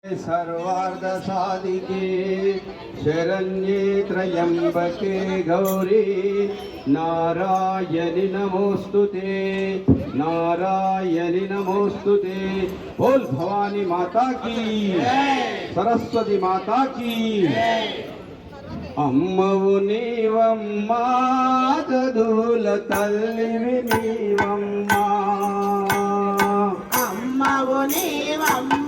सर्वार्थ साधिके शरण्ये त्र्यंबके गौरी नारायणि नमोस्तुते नारायणि नमोस्तुते। बोल भवानी माता की सरस्वती माता की। అమ్మవు నీవమ్మా చదువుల తల్లివి నీవమ్మా అమ్మవు నీవమ్మా